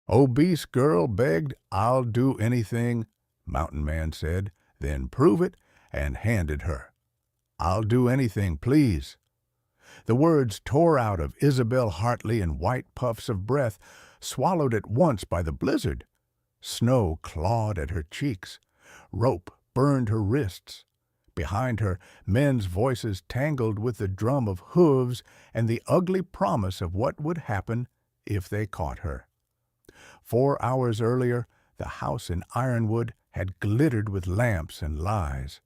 Obese girl begged, "I'll do anything," Mountain Man said, "then prove it," and handed her. "I'll do anything, please." The words tore out of Isabel Hartley in white puffs of breath, swallowed at once by the blizzard. Snow clawed at her cheeks. Rope burned her wrists. Behind her, men's voices tangled with the drum of hooves and the ugly promise of what would happen if they caught her. 4 hours earlier, the house in Ironwood had glittered with lamps and lies.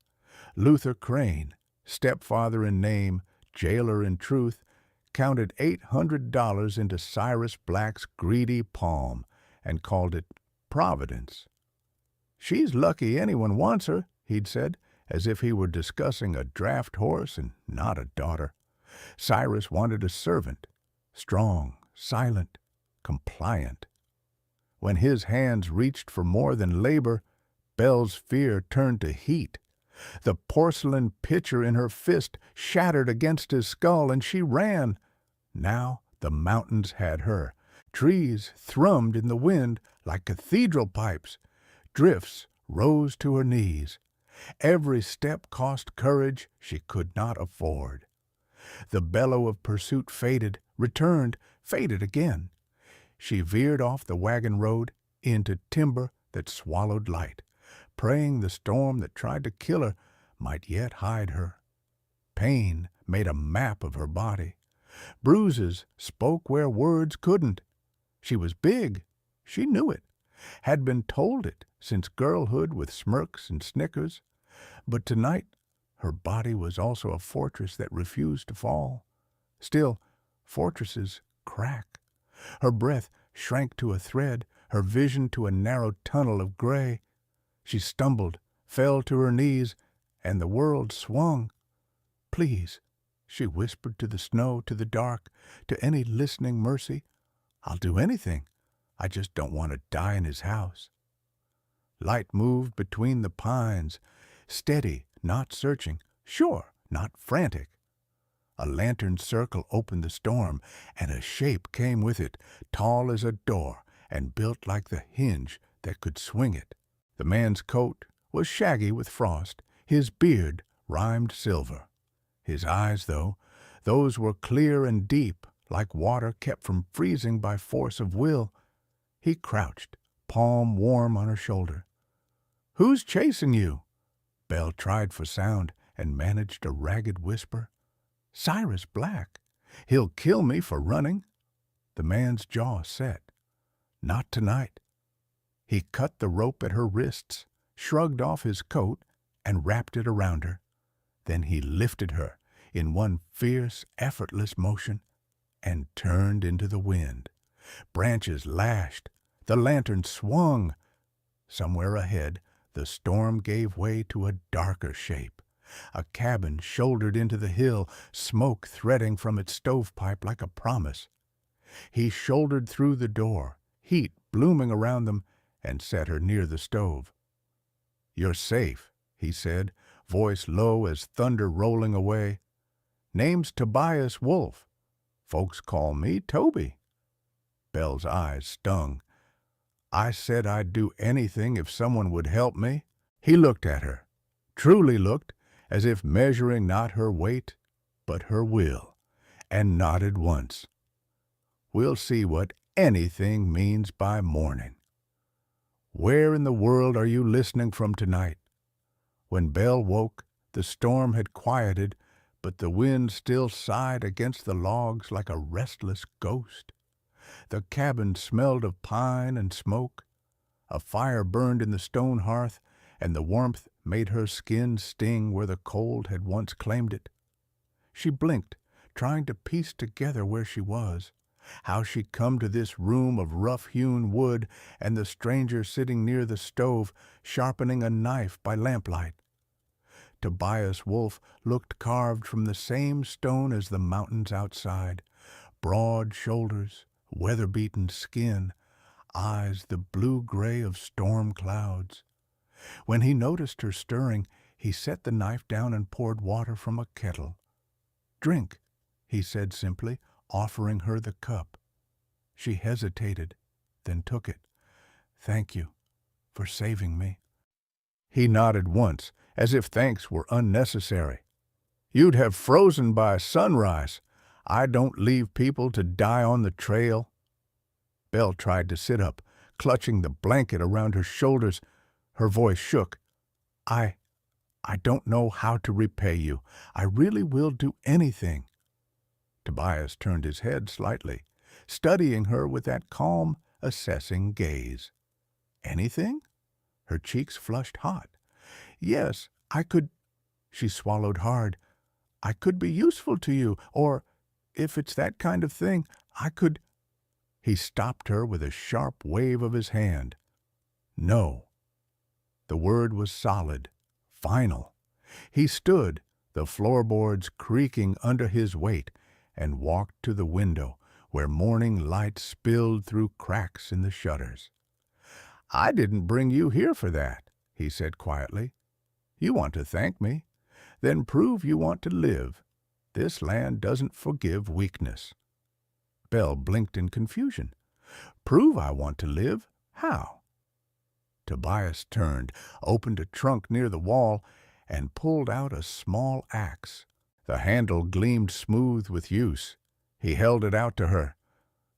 Luther Crane, stepfather in name, jailer in truth, counted $800 into Cyrus Black's greedy palm and called it Providence. "She's lucky anyone wants her," he'd said, as if he were discussing a draft horse and not a daughter. Cyrus wanted a servant, strong, silent, compliant. When his hands reached for more than labor, Belle's fear turned to heat. The porcelain pitcher in her fist shattered against his skull, and she ran. Now the mountains had her. Trees thrummed in the wind like cathedral pipes. Drifts rose to her knees. Every step cost courage she could not afford. The bellow of pursuit faded, returned, faded again. She veered off the wagon road into timber that swallowed light, praying the storm that tried to kill her might yet hide her. Pain made a map of her body. Bruises spoke where words couldn't. She was big. She knew it, had been told it since girlhood with smirks and snickers. But tonight, her body was also a fortress that refused to fall. Still, fortresses crack. Her breath shrank to a thread, her vision to a narrow tunnel of gray. She stumbled, fell to her knees, and the world swung. "Please," she whispered to the snow, to the dark, to any listening mercy, "I'll do anything. I just don't want to die in his house." Light moved between the pines, steady, not searching, sure, not frantic. A lantern circle opened the storm, and a shape came with it, tall as a door and built like the hinge that could swing it. The man's coat was shaggy with frost, his beard rimed silver. His eyes, though, those were clear and deep, like water kept from freezing by force of will. He crouched, palm warm on her shoulder. "Who's chasing you?" Belle tried for sound and managed a ragged whisper. "Cyrus Black. He'll kill me for running." The man's jaw set. "Not tonight." He cut the rope at her wrists, shrugged off his coat, and wrapped it around her. Then he lifted her in one fierce, effortless motion and turned into the wind. Branches lashed. The lantern swung. Somewhere ahead, the storm gave way to a darker shape. A cabin shouldered into the hill, smoke threading from its stovepipe like a promise. He shouldered through the door, heat blooming around them, and set her near the stove. "You're safe," he said, voice low as thunder rolling away. "Name's Tobias Wolfe. Folks call me Toby." Belle's eyes stung. "I said I'd do anything if someone would help me." He looked at her, truly looked, as if measuring not her weight, but her will, and nodded once. "We'll see what anything means by morning." "Where in the world are you listening from tonight?" When Belle woke, the storm had quieted, but the wind still sighed against the logs like a restless ghost. The cabin smelled of pine and smoke. A fire burned in the stone hearth, and the warmth made her skin sting where the cold had once claimed it. She blinked, trying to piece together where she was, how she'd come to this room of rough-hewn wood and the stranger sitting near the stove, sharpening a knife by lamplight. Tobias Wolfe looked carved from the same stone as the mountains outside, broad shoulders, weather-beaten skin, eyes the blue-gray of storm clouds. When he noticed her stirring, he set the knife down and poured water from a kettle. "Drink," he said simply, offering her the cup. She hesitated. then took it. "Thank you for saving me." He nodded once, as if thanks were unnecessary. "You'd have frozen by sunrise. I don't leave people to die on the trail." Belle tried to sit up, clutching the blanket around her shoulders. Her voice shook. I don't know how to repay you. I really will do anything." Tobias turned his head slightly, studying her with that calm, assessing gaze. "Anything?" Her cheeks flushed hot. "Yes, I could—" She swallowed hard. "I could be useful to you, or, if it's that kind of thing, I could—" He stopped her with a sharp wave of his hand. "No." The word was solid, final. He stood, the floorboards creaking under his weight, and walked to the window, where morning light spilled through cracks in the shutters. "I didn't bring you here for that," he said quietly. "You want to thank me? Then prove you want to live. This land doesn't forgive weakness." Belle blinked in confusion. "Prove I want to live? How?" Tobias turned, opened a trunk near the wall, and pulled out a small axe. The handle gleamed smooth with use. He held it out to her.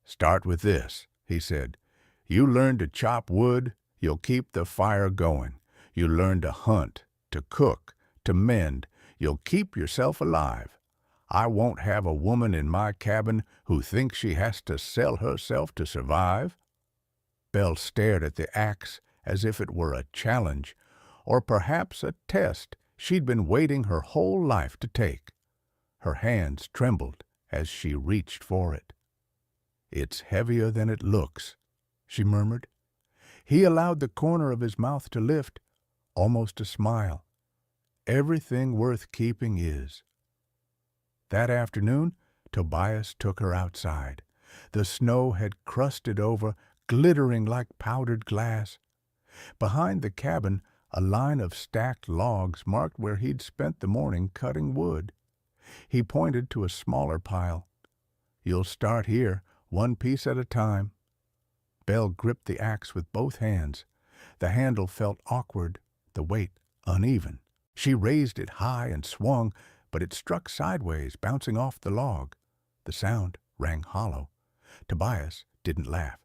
"Start with this," he said. "You learn to chop wood, you'll keep the fire going. You learn to hunt, to cook, to mend, you'll keep yourself alive. I won't have a woman in my cabin who thinks she has to sell herself to survive." Belle stared at the axe as if it were a challenge, or perhaps a test she'd been waiting her whole life to take. Her hands trembled as she reached for it. "It's heavier than it looks," she murmured. He allowed the corner of his mouth to lift, almost a smile. "Everything worth keeping is." That afternoon, Tobias took her outside. The snow had crusted over, glittering like powdered glass. Behind the cabin, a line of stacked logs marked where he'd spent the morning cutting wood. He pointed to a smaller pile. "You'll start here, one piece at a time." Belle gripped the axe with both hands. The handle felt awkward, the weight uneven. She raised it high and swung, but it struck sideways, bouncing off the log. The sound rang hollow. Tobias didn't laugh.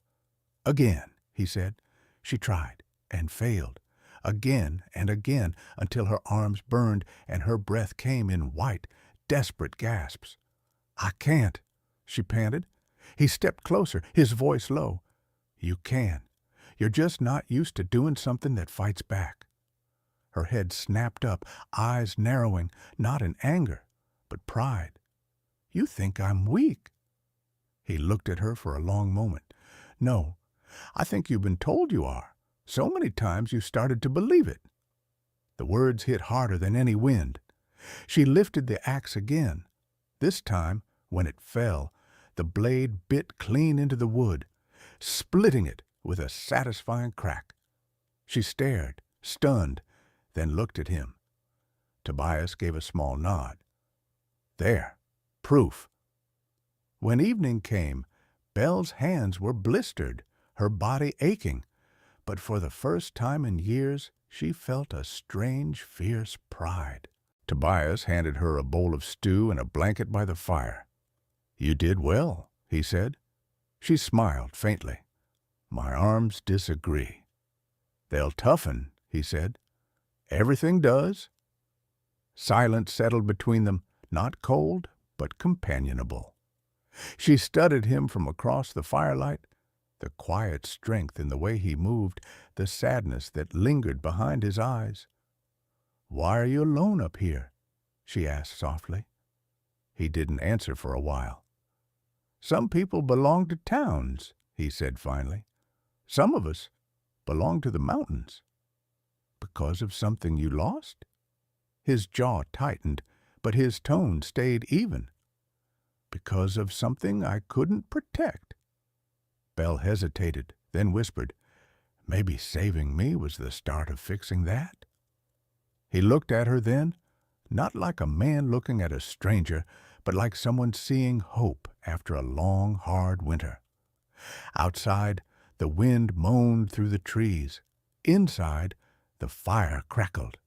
"Again," he said. She tried and failed. Again and again, until her arms burned and her breath came in white, desperate gasps. "I can't," she panted. He stepped closer, his voice low. "You can. You're just not used to doing something that fights back." Her head snapped up, eyes narrowing, not in anger, but pride. "You think I'm weak." He looked at her for a long moment. "No, I think you've been told you are. So many times you started to believe it." The words hit harder than any wind. She lifted the axe again. This time, when it fell, the blade bit clean into the wood, splitting it with a satisfying crack. She stared, stunned, then looked at him. Tobias gave a small nod. "There, proof." When evening came, Belle's hands were blistered, her body aching, but for the first time in years she felt a strange, fierce pride. Tobias handed her a bowl of stew and a blanket by the fire. "You did well," he said. She smiled faintly. "My arms disagree." "They'll toughen," he said. "Everything does." Silence settled between them, not cold, but companionable. She studied him from across the firelight, the quiet strength in the way he moved, the sadness that lingered behind his eyes. "Why are you alone up here?" she asked softly. He didn't answer for a while. "Some people belong to towns," he said finally. "Some of us belong to the mountains." "Because of something you lost?" His jaw tightened, but his tone stayed even. "Because of something I couldn't protect." Belle hesitated, then whispered, "Maybe saving me was the start of fixing that." He looked at her then, not like a man looking at a stranger, but like someone seeing hope after a long, hard winter. Outside, The wind moaned through the trees. Inside, the fire crackled.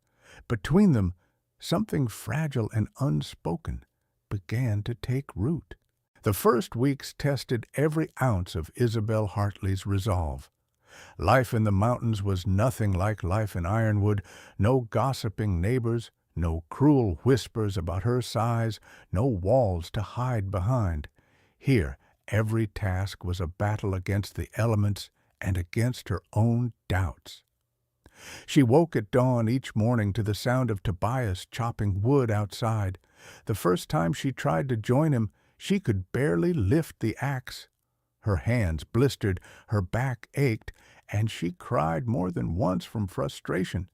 Between them, something fragile and unspoken began to take root. The first weeks tested every ounce of Isabel Hartley's resolve. Life in the mountains was nothing like life in Ironwood. No gossiping neighbors, no cruel whispers about her size, no walls to hide behind. Here, every task was a battle against the elements and against her own doubts. She woke at dawn each morning to the sound of Tobias chopping wood outside. The first time she tried to join him, she could barely lift the axe. Her hands blistered, her back ached, and she cried more than once from frustration.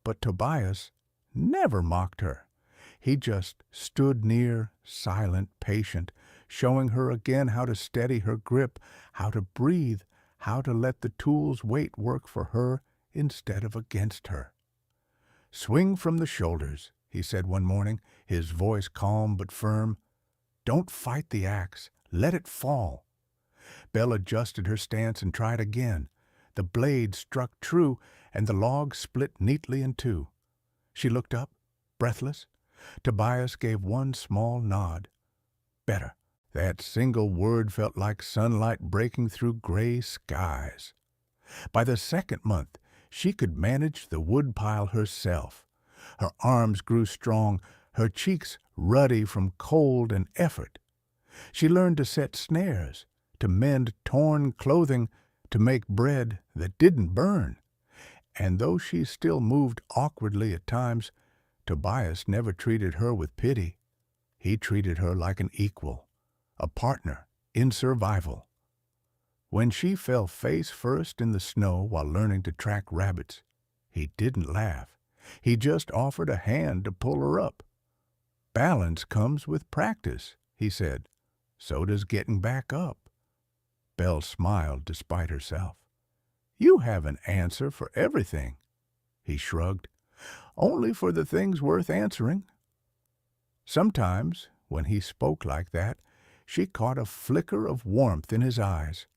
But Tobias never mocked her. He just stood near, silent, patient, showing her again how to steady her grip, how to breathe, how to let the tool's weight work for her instead of against her. "Swing from the shoulders," he said one morning, his voice calm but firm. "Don't fight the axe. Let it fall." Belle adjusted her stance and tried again. The blade struck true, and the log split neatly in two. She looked up, breathless. Tobias gave one small nod. Better. That single word felt like sunlight breaking through gray skies. By the second month, she could manage the woodpile herself. Her arms grew strong, her cheeks ruddy from cold and effort. She learned to set snares, to mend torn clothing, to make bread that didn't burn. And though she still moved awkwardly at times, Tobias never treated her with pity. He treated her like an equal, a partner in survival. When she fell face first in the snow while learning to track rabbits, he didn't laugh. He just offered a hand to pull her up. "Balance comes with practice," he said. "So does getting back up." Belle smiled despite herself. "You have an answer for everything." He shrugged. "Only for the things worth answering." Sometimes, when he spoke like that, she caught a flicker of warmth in his eyes,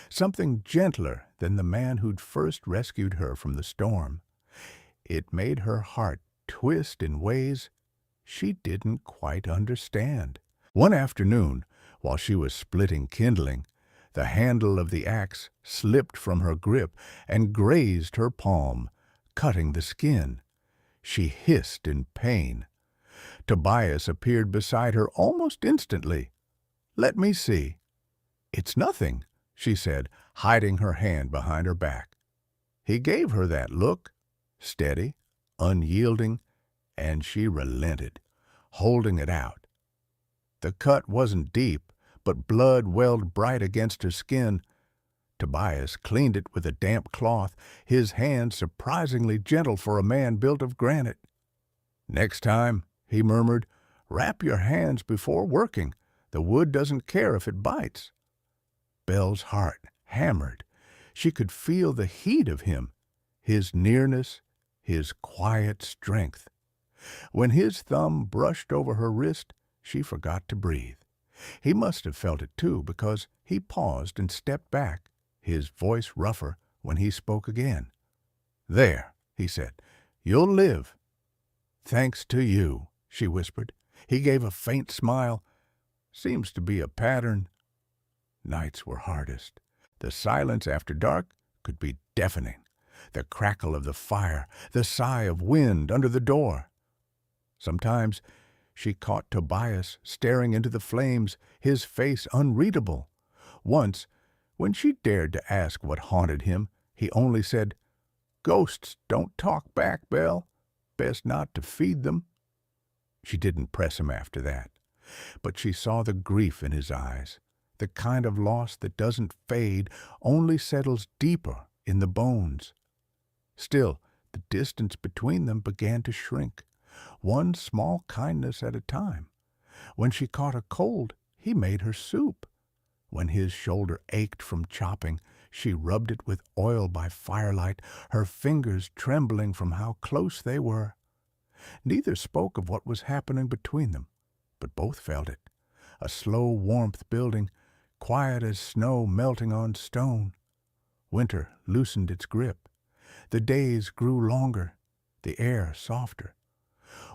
something gentler than the man who'd first rescued her from the storm. It made her heart twist in ways she didn't quite understand. One afternoon, while she was splitting kindling, the handle of the axe slipped from her grip and grazed her palm, cutting the skin. She hissed in pain. Tobias appeared beside her almost instantly. "Let me see." "It's nothing," she said, hiding her hand behind her back. He gave her that look, steady, unyielding, and she relented, holding it out. The cut wasn't deep, but blood welled bright against her skin. Tobias cleaned it with a damp cloth, his hand surprisingly gentle for a man built of granite. "Next time," he murmured, "wrap your hands before working. The wood doesn't care if it bites." Belle's heart hammered. She could feel the heat of him, his nearness, his quiet strength. When his thumb brushed over her wrist, she forgot to breathe. He must have felt it too, because he paused and stepped back, his voice rougher when he spoke again. "There," he said, "you'll live." "Thanks to you," she whispered. He gave a faint smile. "Seems to be a pattern." Nights were hardest. The silence after dark could be deafening. The crackle of the fire, the sigh of wind under the door. Sometimes she caught Tobias staring into the flames, his face unreadable. Once, when she dared to ask what haunted him, he only said, "Ghosts don't talk back, Belle. Best not to feed them." She didn't press him after that, but she saw the grief in his eyes, the kind of loss that doesn't fade, only settles deeper in the bones. Still, the distance between them began to shrink, one small kindness at a time. When she caught a cold, he made her soup. When his shoulder ached from chopping, she rubbed it with oil by firelight, her fingers trembling from how close they were. Neither spoke of what was happening between them, but both felt it, a slow warmth building, quiet as snow melting on stone. Winter loosened its grip. The days grew longer, the air softer.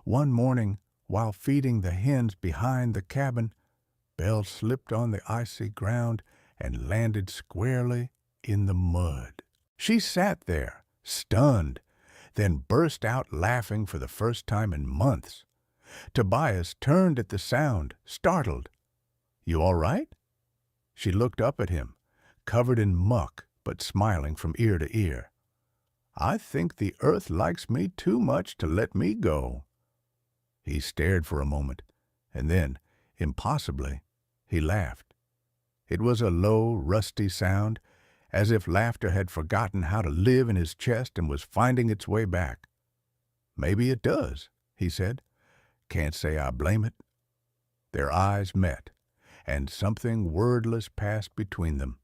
One morning, while feeding the hens behind the cabin, Belle slipped on the icy ground and landed squarely in the mud. She sat there, stunned, then burst out laughing for the first time in months. Tobias turned at the sound, startled. "You all right?" She looked up at him, covered in muck but smiling from ear to ear. "I think the earth likes me too much to let me go." He stared for a moment, and then, impossibly, he laughed. It was a low, rusty sound, as if laughter had forgotten how to live in his chest and was finding its way back. "Maybe it does," he said. "Can't say I blame it." Their eyes met, and something wordless passed between them,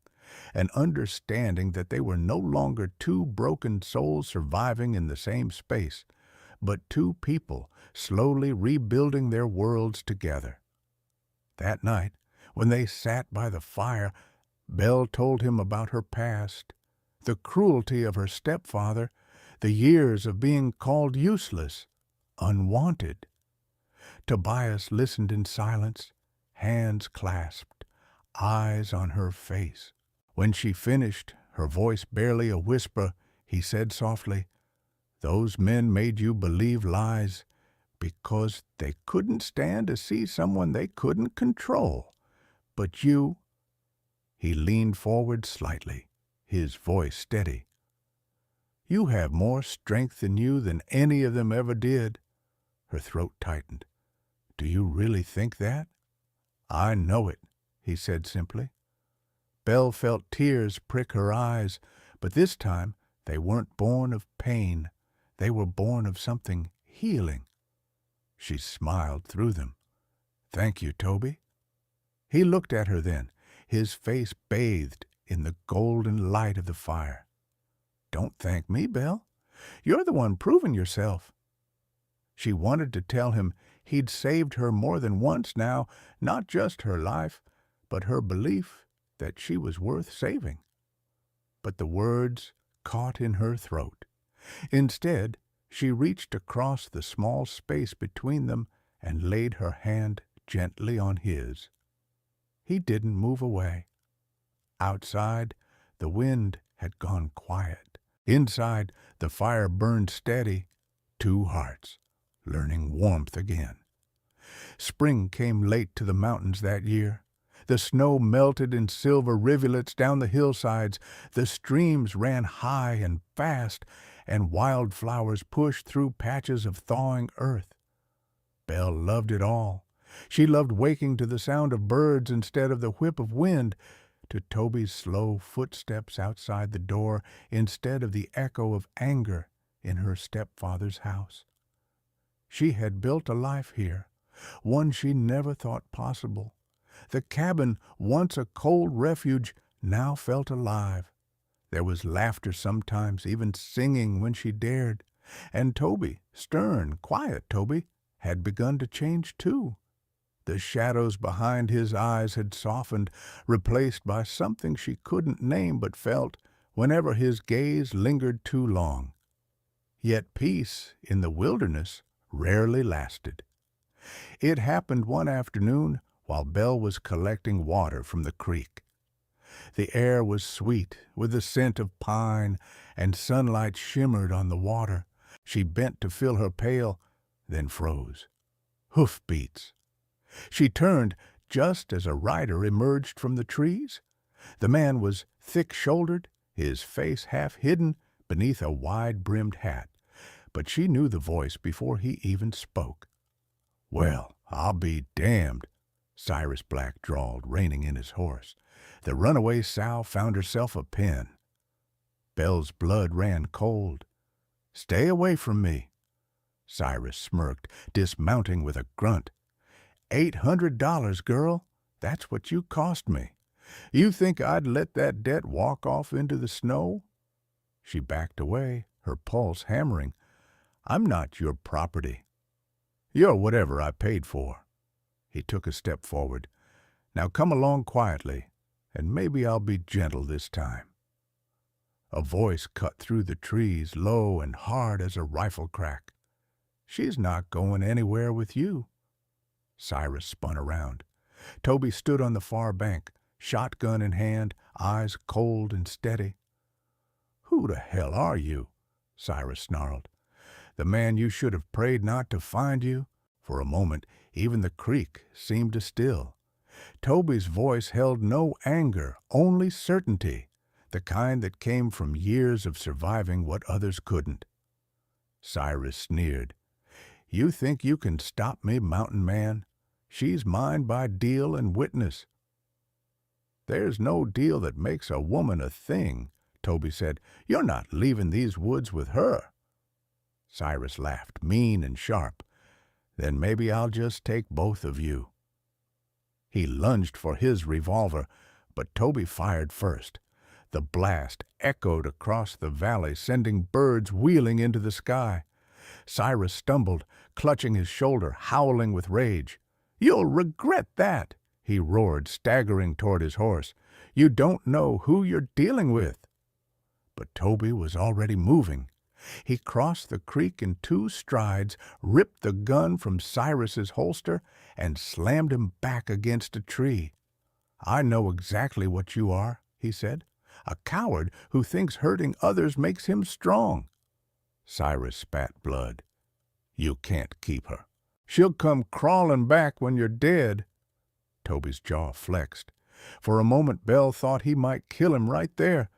an understanding that they were no longer two broken souls surviving in the same space, but two people slowly rebuilding their worlds together. That night, when they sat by the fire, Belle told him about her past, the cruelty of her stepfather, the years of being called useless, unwanted. Tobias listened in silence, hands clasped, eyes on her face. When she finished, her voice barely a whisper, he said softly, "Those men made you believe lies because they couldn't stand to see someone they couldn't control. But you—" He leaned forward slightly, his voice steady. "You have more strength in you than any of them ever did." Her throat tightened. "Do you really think that?" "I know it," he said simply. Belle felt tears prick her eyes, but this time they weren't born of pain. They were born of something healing. She smiled through them. "Thank you, Toby." He looked at her then, his face bathed in the golden light of the fire. "Don't thank me, Belle. You're the one proving yourself." She wanted to tell him he'd saved her more than once now, not just her life, but her belief that she was worth saving. But the words caught in her throat. Instead, she reached across the small space between them and laid her hand gently on his. He didn't move away. Outside, the wind had gone quiet. Inside, the fire burned steady, two hearts learning warmth again. Spring came late to the mountains that year. The snow melted in silver rivulets down the hillsides, the streams ran high and fast, and wildflowers pushed through patches of thawing earth. Belle loved it all. She loved waking to the sound of birds instead of the whip of wind, to Toby's slow footsteps outside the door instead of the echo of anger in her stepfather's house. She had built a life here, one she never thought possible. The cabin, once a cold refuge, now felt alive. There was laughter sometimes, even singing when she dared. And Toby, stern, quiet Toby, had begun to change too. The shadows behind his eyes had softened, replaced by something she couldn't name but felt whenever his gaze lingered too long. Yet peace in the wilderness rarely lasted. It happened one afternoon while Belle was collecting water from the creek. The air was sweet with the scent of pine, and sunlight shimmered on the water. She bent to fill her pail, then froze. Hoofbeats. She turned just as a rider emerged from the trees. The man was thick-shouldered, his face half hidden beneath a wide-brimmed hat, but she knew the voice before he even spoke. "Well, I'll be damned," Cyrus Black drawled, reining in his horse. The runaway sow found herself a pen. Belle's blood ran cold. "Stay away from me." Cyrus smirked, dismounting with a grunt. $800, girl. That's what you cost me. You think I'd let that debt walk off into the snow?" She backed away, her pulse hammering. "I'm not your property. You're whatever I paid for." He took a step forward. "Now come along quietly, and maybe I'll be gentle this time." A voice cut through the trees, low and hard as a rifle crack. "She's not going anywhere with you." Cyrus spun around. Toby stood on the far bank, shotgun in hand, eyes cold and steady. "Who the hell are you?" Cyrus snarled. "The man you should have prayed not to find you?" For a moment, even the creek seemed to still. Toby's voice held no anger, only certainty, the kind that came from years of surviving what others couldn't. Cyrus sneered. "You think you can stop me, mountain man? She's mine by deal and witness." "There's no deal that makes a woman a thing," Toby said. "You're not leaving these woods with her." Cyrus laughed, mean and sharp. "Then maybe I'll just take both of you." He lunged for his revolver, but Toby fired first. The blast echoed across the valley, sending birds wheeling into the sky. Cyrus stumbled, clutching his shoulder, howling with rage. "You'll regret that," he roared, staggering toward his horse. "You don't know who you're dealing with." But Toby was already moving. He crossed the creek in 2 strides, ripped the gun from Cyrus's holster, and slammed him back against a tree. "I know exactly what you are," he said. "A coward who thinks hurting others makes him strong." Cyrus spat blood. "You can't keep her. She'll come crawling back when you're dead." Toby's jaw flexed. For a moment Bell thought he might kill him right there,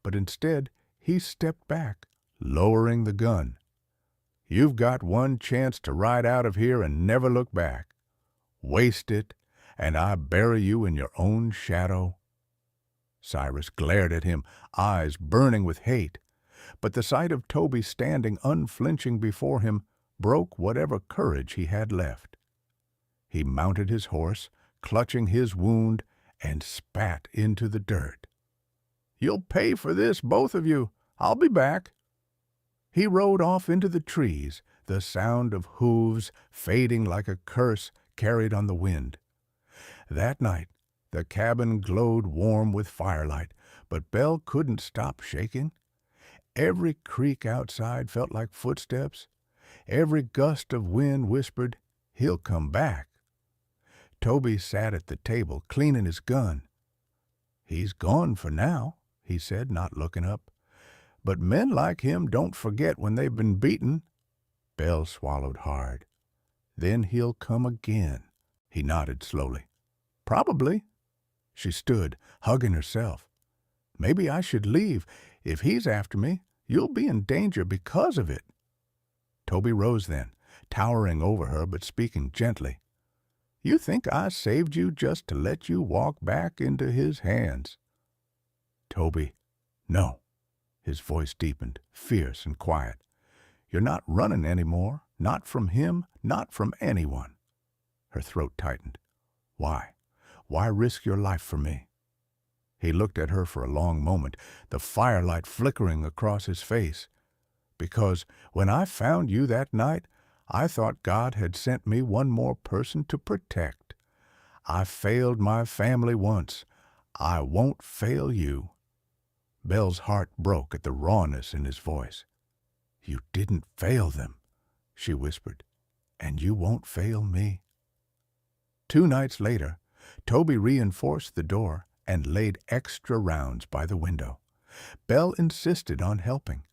but instead he stepped back, lowering the gun. "You've got one chance to ride out of here and never look back. Waste it, and I bury you in your own shadow." Cyrus glared at him, eyes burning with hate. But the sight of Toby standing unflinching before him broke whatever courage he had left. He mounted his horse, clutching his wound, and spat into the dirt. "You'll pay for this, both of you. I'll be back." He rode off into the trees, the sound of hooves fading like a curse carried on the wind. That night, the cabin glowed warm with firelight, but Bell couldn't stop shaking. Every creak outside felt like footsteps. Every gust of wind whispered, "He'll come back." Toby sat at the table, cleaning his gun. "He's gone for now," he said, not looking up. "But men like him don't forget when they've been beaten." Bell swallowed hard. "Then he'll come again," he nodded slowly. "Probably." She stood, hugging herself. "Maybe I should leave. If he's after me, you'll be in danger because of it." Toby rose then, towering over her but speaking gently. "You think I saved you just to let you walk back into his hands?" "Toby, no." His voice deepened, fierce and quiet. "You're not running anymore, not from him, not from anyone." Her throat tightened. "Why? Why risk your life for me?" He looked at her for a long moment, the firelight flickering across his face. "Because when I found you that night, I thought God had sent me one more person to protect. I failed my family once. I won't fail you." Bell's heart broke at the rawness in his voice. "You didn't fail them," she whispered, "and you won't fail me." 2 nights later, Toby reinforced the door and laid extra rounds by the window. Bell insisted on helping.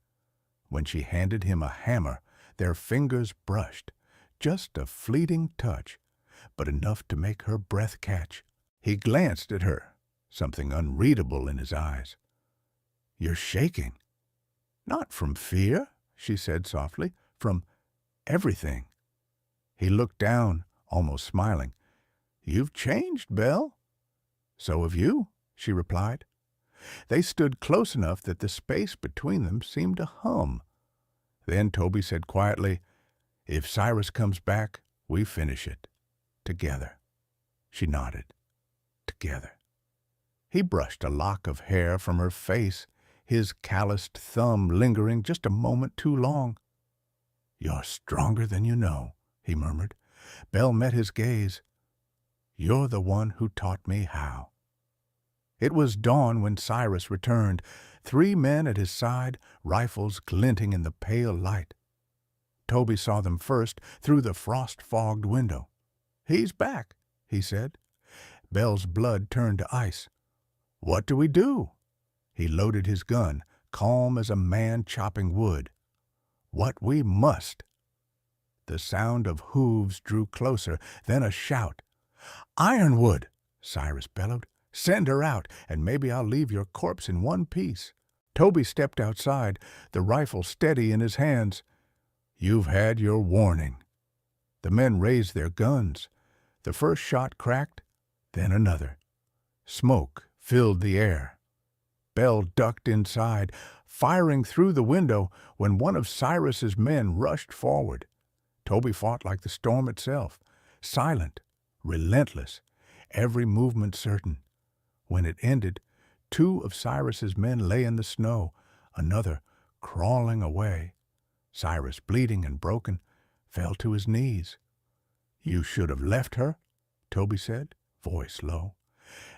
When she handed him a hammer, their fingers brushed, just a fleeting touch, but enough to make her breath catch. He glanced at her, something unreadable in his eyes. "You're shaking." "Not from fear," she said softly, "from everything." He looked down, almost smiling. "You've changed, Belle." "So have you," she replied. They stood close enough that the space between them seemed to hum. Then Toby said quietly, "If Cyrus comes back, we finish it. Together." She nodded. "Together." He brushed a lock of hair from her face, his calloused thumb lingering just a moment too long. "You're stronger than you know," he murmured. Bell met his gaze. "You're the one who taught me how." It was dawn when Cyrus returned. 3 men at his side, rifles glinting in the pale light. Toby saw them first through the frost-fogged window. "He's back," he said. Belle's blood turned to ice. "What do we do?" He loaded his gun, calm as a man chopping wood. "What we must." The sound of hooves drew closer, then a shout. "Ironwood!" Cyrus bellowed. "Send her out, and maybe I'll leave your corpse in one piece." Toby stepped outside, the rifle steady in his hands. "You've had your warning." The men raised their guns. The first shot cracked, then another. Smoke filled the air. Belle ducked inside, firing through the window when one of Cyrus's men rushed forward. Toby fought like the storm itself, silent, relentless, every movement certain. When it ended, 2 of Cyrus's men lay in the snow, another crawling away. Cyrus, bleeding and broken, fell to his knees. "You should have left her," Toby said, voice low.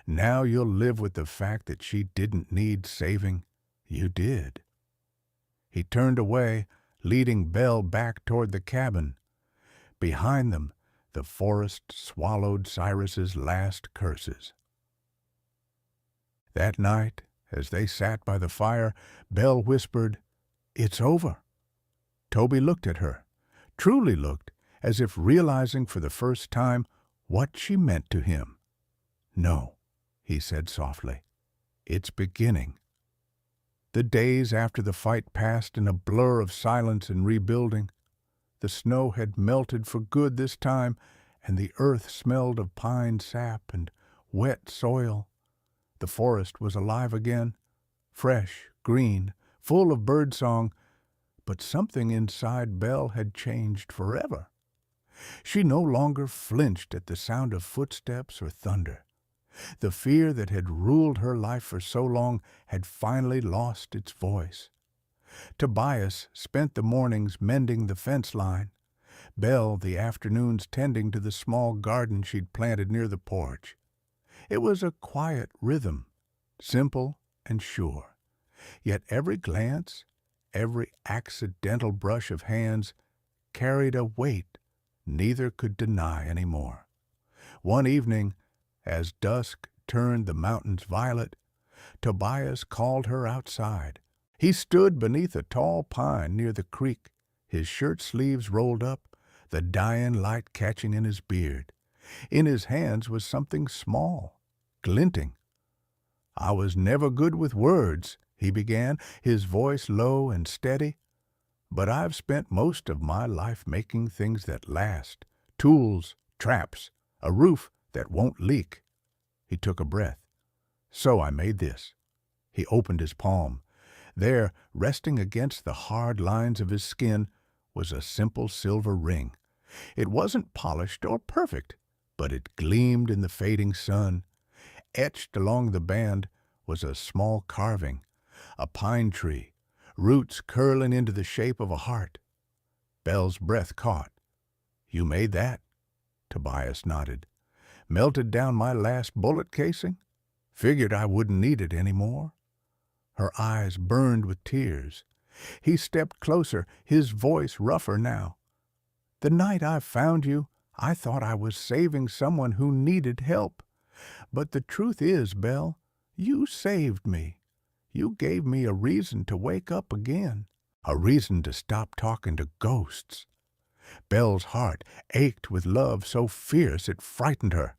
"Now you'll live with the fact that she didn't need saving. You did." He turned away, leading Belle back toward the cabin. Behind them, the forest swallowed Cyrus's last curses. That night, as they sat by the fire, Belle whispered, "It's over." Toby looked at her, truly looked, as if realizing for the first time what she meant to him. "No," he said softly, "it's beginning." The days after the fight passed in a blur of silence and rebuilding. The snow had melted for good this time, and the earth smelled of pine sap and wet soil. The forest was alive again, fresh, green, full of birdsong, but something inside Belle had changed forever. She no longer flinched at the sound of footsteps or thunder. The fear that had ruled her life for so long had finally lost its voice. Tobias spent the mornings mending the fence line, Belle the afternoons tending to the small garden she'd planted near the porch. It was a quiet rhythm, simple and sure. Yet every glance, every accidental brush of hands carried a weight neither could deny any more. One evening, as dusk turned the mountains violet, Tobias called her outside. He stood beneath a tall pine near the creek, his shirt sleeves rolled up, the dying light catching in his beard. In his hands was something small, glinting. "I was never good with words," he began, his voice low and steady, "but I've spent most of my life making things that last, tools, traps, a roof that won't leak." He took a breath. "So I made this." He opened his palm. There, resting against the hard lines of his skin, was a simple silver ring. It wasn't polished or perfect, but it gleamed in the fading sun. Etched along the band was a small carving, a pine tree, roots curling into the shape of a heart. Belle's breath caught. "You made that?" Tobias nodded. "Melted down my last bullet casing? Figured I wouldn't need it any more." Her eyes burned with tears. He stepped closer, his voice rougher now. "The night I found you, I thought I was saving someone who needed help. But the truth is, Belle, you saved me. You gave me a reason to wake up again, a reason to stop talking to ghosts." Belle's heart ached with love so fierce it frightened her.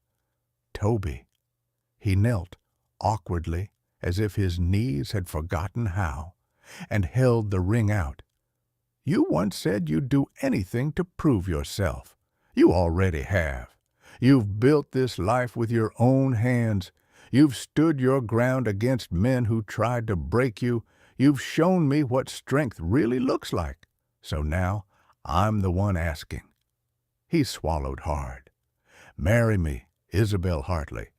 "Toby." He knelt, awkwardly, as if his knees had forgotten how, and held the ring out. "You once said you'd do anything to prove yourself. You already have. You've built this life with your own hands. You've stood your ground against men who tried to break you. You've shown me what strength really looks like. So now I'm the one asking." He swallowed hard. "Marry me, Isabel Hartley.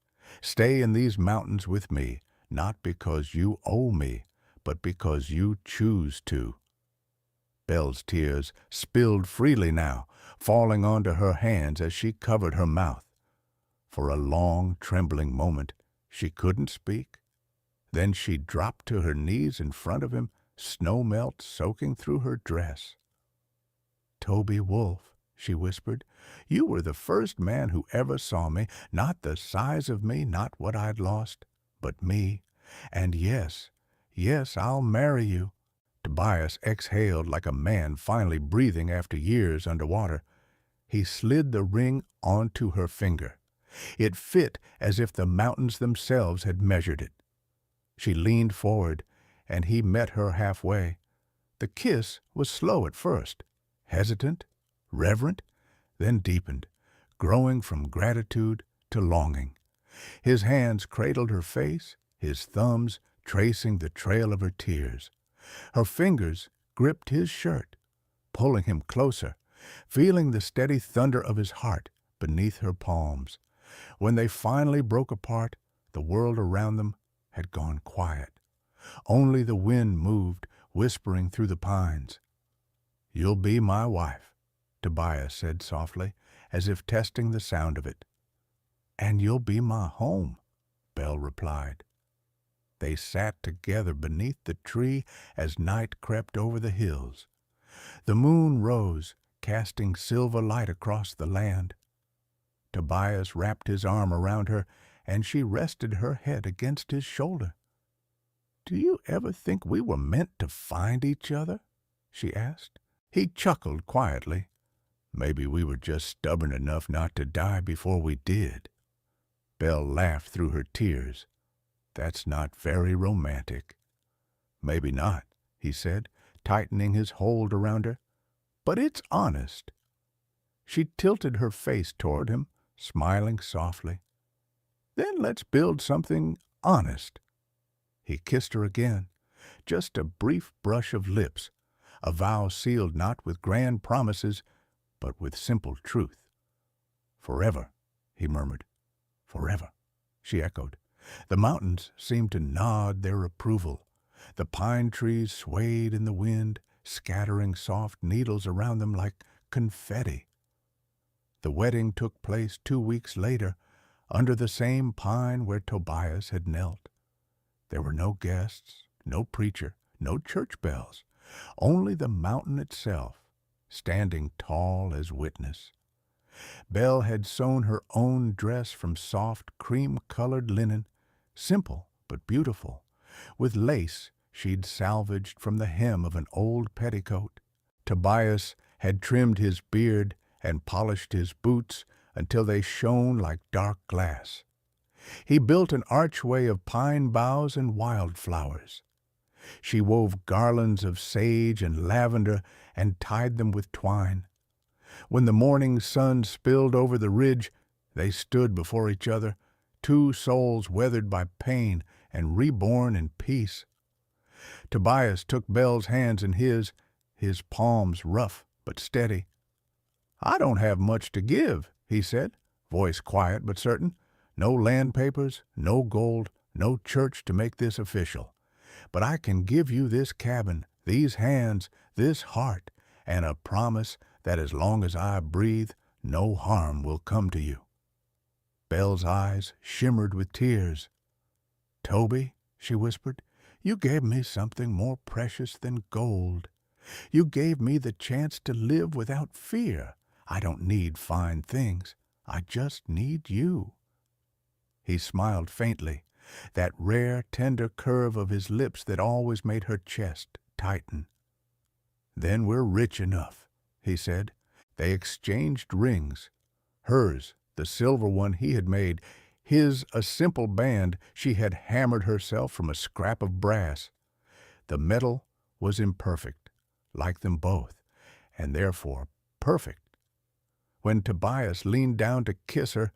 Stay in these mountains with me, not because you owe me, but because you choose to." Belle's tears spilled freely now, falling onto her hands as she covered her mouth. For a long, trembling moment, she couldn't speak. Then she dropped to her knees in front of him, snow melt soaking through her dress. "Toby Wolf," she whispered, "you were the first man who ever saw me, not the size of me, not what I'd lost, but me. And yes, yes, I'll marry you." Tobias exhaled like a man finally breathing after years underwater. He slid the ring onto her finger. It fit as if the mountains themselves had measured it. She leaned forward, and he met her halfway. The kiss was slow at first, hesitant, reverent, then deepened, growing from gratitude to longing. His hands cradled her face, his thumbs tracing the trail of her tears. Her fingers gripped his shirt, pulling him closer, feeling the steady thunder of his heart beneath her palms. When they finally broke apart, the world around them had gone quiet. Only the wind moved, whispering through the pines. "You'll be my wife," Tobias said softly, as if testing the sound of it. "And you'll be my home," Belle replied. They sat together beneath the tree as night crept over the hills. The moon rose, casting silver light across the land. Tobias wrapped his arm around her, and she rested her head against his shoulder. "Do you ever think we were meant to find each other?" she asked. He chuckled quietly. "Maybe we were just stubborn enough not to die before we did." Belle laughed through her tears. "That's not very romantic." "Maybe not," he said, tightening his hold around her. "But it's honest." She tilted her face toward him, smiling softly. "Then let's build something honest." He kissed her again, just a brief brush of lips, a vow sealed not with grand promises, but with simple truth. "Forever," he murmured. "Forever," she echoed. The mountains seemed to nod their approval. The pine trees swayed in the wind, scattering soft needles around them like confetti. The wedding took place 2 weeks later, under the same pine where Tobias had knelt. There were no guests, no preacher, no church bells, only the mountain itself, standing tall as witness. Belle had sewn her own dress from soft, cream-colored linen, simple but beautiful, with lace she'd salvaged from the hem of an old petticoat. Tobias had trimmed his beard and polished his boots until they shone like dark glass. He built an archway of pine boughs and wildflowers. She wove garlands of sage and lavender and tied them with twine. When the morning sun spilled over the ridge, they stood before each other, two souls weathered by pain and reborn in peace. Tobias took Belle's hands in his palms rough but steady. "I don't have much to give," he said, voice quiet but certain. "No land papers, no gold, no church to make this official. But I can give you this cabin, these hands, this heart, and a promise that as long as I breathe, no harm will come to you." Belle's eyes shimmered with tears. "Toby," she whispered, "you gave me something more precious than gold. You gave me the chance to live without fear. I don't need fine things. I just need you." He smiled faintly, that rare, tender curve of his lips that always made her chest tighten. "Then we're rich enough," he said. They exchanged rings. Hers, the silver one he had made, his a simple band she had hammered herself from a scrap of brass. The metal was imperfect, like them both, and therefore perfect. When Tobias leaned down to kiss her,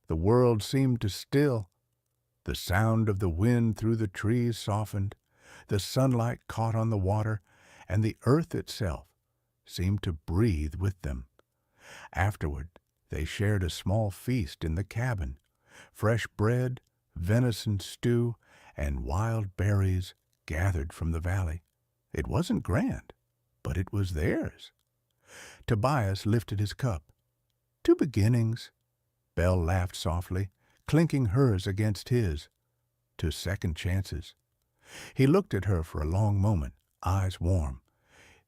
the world seemed to still. The sound of the wind through the trees softened, the sunlight caught on the water, and the earth itself seemed to breathe with them. Afterward, they shared a small feast in the cabin, fresh bread, venison stew, and wild berries gathered from the valley. It wasn't grand, but it was theirs. Tobias lifted his cup. "To beginnings," Belle laughed softly, clinking hers against his. "To second chances," He looked at her for a long moment, eyes warm.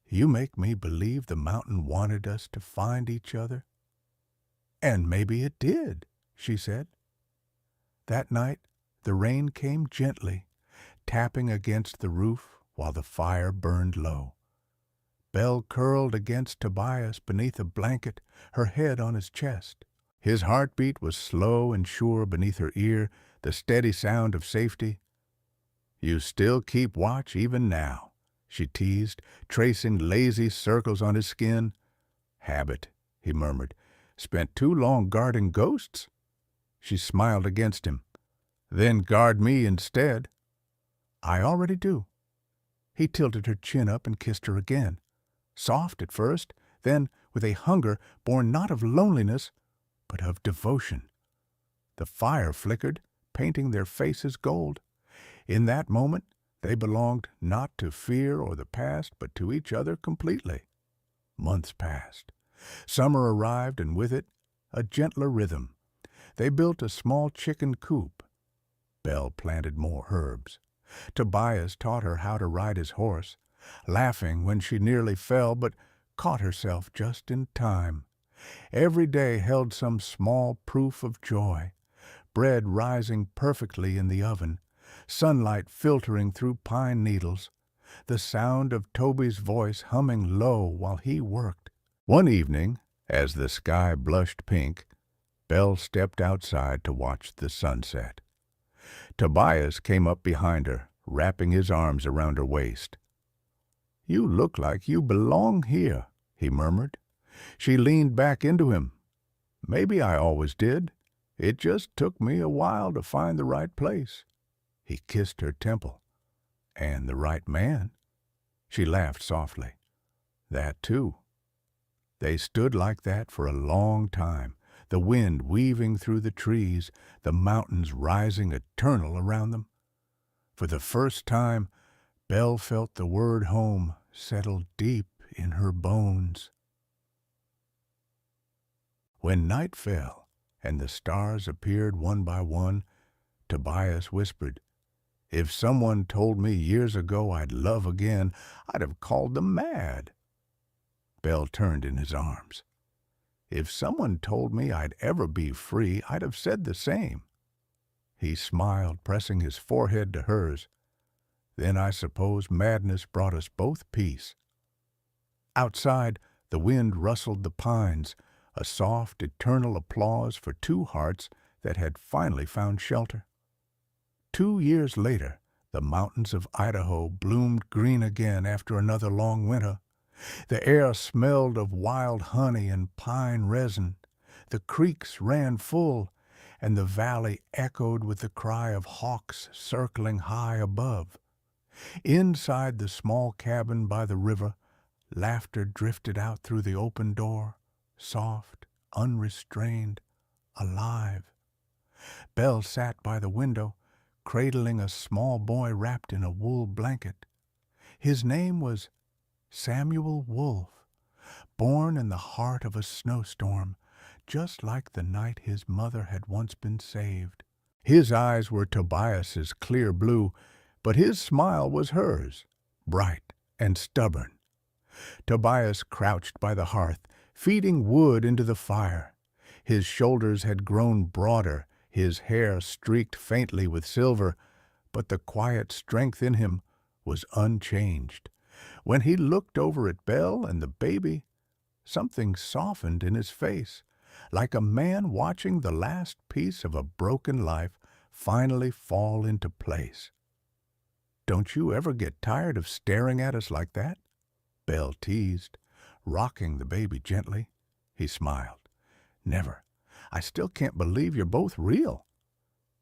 "You make me believe the mountain wanted us to find each other." "And maybe it did," she said. That night, the rain came gently, tapping against the roof while the fire burned low. Belle curled against Tobias beneath a blanket, her head on his chest. His heartbeat was slow and sure beneath her ear, the steady sound of safety. "You still keep watch even now," she teased, tracing lazy circles on his skin. "Habit," he murmured. "Spent too long guarding ghosts?" She smiled against him. "Then guard me instead." "I already do." He tilted her chin up and kissed her again. Soft at first, then with a hunger born not of loneliness, but of devotion. The fire flickered, painting their faces gold. In that moment, they belonged not to fear or the past, but to each other completely. Months passed. Summer arrived, and with it, a gentler rhythm. They built a small chicken coop. Belle planted more herbs. Tobias taught her how to ride his horse, laughing when she nearly fell, but caught herself just in time. Every day held some small proof of joy. Bread rising perfectly in the oven, sunlight filtering through pine needles, the sound of Toby's voice humming low while he worked. One evening, as the sky blushed pink, Belle stepped outside to watch the sunset. Tobias came up behind her, wrapping his arms around her waist. "You look like you belong here," he murmured. She leaned back into him. "Maybe I always did. It just took me a while to find the right place." He kissed her temple. "And the right man." She laughed softly. "That too." They stood like that for a long time, the wind weaving through the trees, the mountains rising eternal around them. For the first time, Belle felt the word home settle deep in her bones. When night fell and the stars appeared one by one, Tobias whispered, "If someone told me years ago I'd love again, I'd have called them mad." Belle turned in his arms. "If someone told me I'd ever be free, I'd have said the same." He smiled, pressing his forehead to hers. "Then I suppose madness brought us both peace." Outside, the wind rustled the pines, a soft, eternal applause for two hearts that had finally found shelter. 2 years later, the mountains of Idaho bloomed green again after another long winter. The air smelled of wild honey and pine resin. The creeks ran full, and the valley echoed with the cry of hawks circling high above. Inside the small cabin by the river, laughter drifted out through the open door, soft, unrestrained, alive. Belle sat by the window, cradling a small boy wrapped in a wool blanket. His name was Samuel Wolfe, born in the heart of a snowstorm, just like the night his mother had once been saved. His eyes were Tobias's clear blue, but his smile was hers, bright and stubborn. Tobias crouched by the hearth, feeding wood into the fire. His shoulders had grown broader, his hair streaked faintly with silver, but the quiet strength in him was unchanged. When he looked over at Belle and the baby, something softened in his face, like a man watching the last piece of a broken life finally fall into place. "Don't you ever get tired of staring at us like that?" Belle teased, rocking the baby gently. He smiled. "Never. I still can't believe you're both real."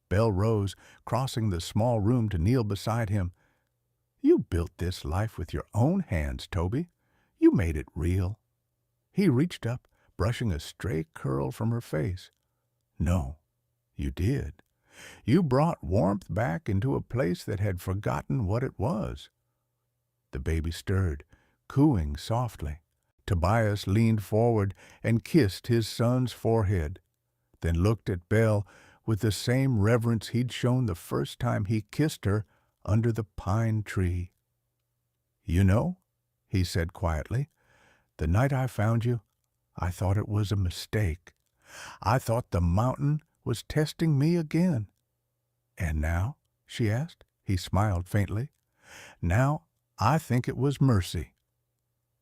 Belle rose, crossing the small room to kneel beside him. "You built this life with your own hands, Toby. You made it real." He reached up, brushing a stray curl from her face. "No, you did. You brought warmth back into a place that had forgotten what it was." The baby stirred, cooing softly. Tobias leaned forward and kissed his son's forehead, then looked at Belle with the same reverence he'd shown the first time he kissed her under the pine tree. "You know," he said quietly, "the night I found you, I thought it was a mistake. I thought the mountain was testing me again." "And now?" she asked. He smiled faintly. "Now I think it was mercy."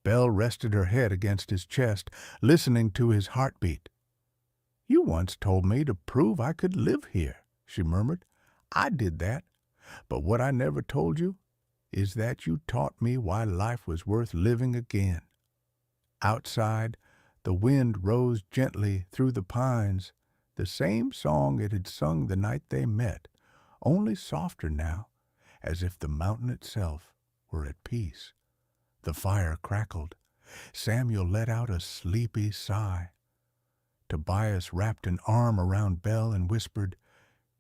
Belle rested her head against his chest, listening to his heartbeat. "You once told me to prove I could live here," she murmured. "I did that. But what I never told you is that you taught me why life was worth living again." Outside, the wind rose gently through the pines, the same song it had sung the night they met, only softer now, as if the mountain itself were at peace. The fire crackled. Samuel let out a sleepy sigh. Tobias wrapped an arm around Belle and whispered,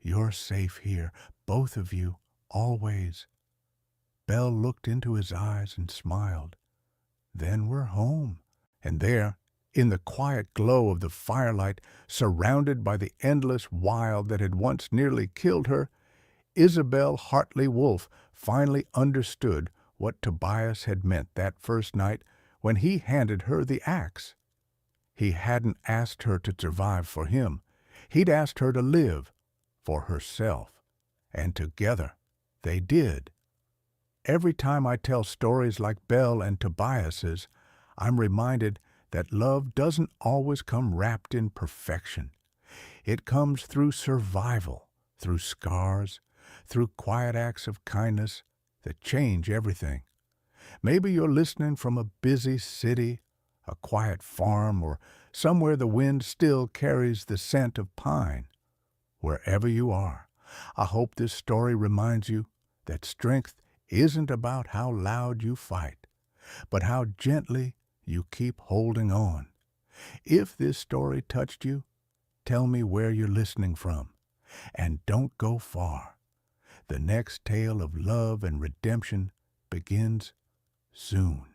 "You're safe here, both of you, always." Belle looked into his eyes and smiled. "Then we're home." And there, in the quiet glow of the firelight, surrounded by the endless wild that had once nearly killed her, Isabel Hartley Wolfe finally understood what Tobias had meant that first night when he handed her the axe. He hadn't asked her to survive for him. He'd asked her to live for herself. And together they did. Every time I tell stories like Belle and Tobias's, I'm reminded that love doesn't always come wrapped in perfection. It comes through survival, through scars, through quiet acts of kindness that change everything. Maybe you're listening from a busy city, a quiet farm, or somewhere the wind still carries the scent of pine. Wherever you are, I hope this story reminds you that strength isn't about how loud you fight, but how gently you keep holding on. If this story touched you, tell me where you're listening from, and don't go far. The next tale of love and redemption begins soon.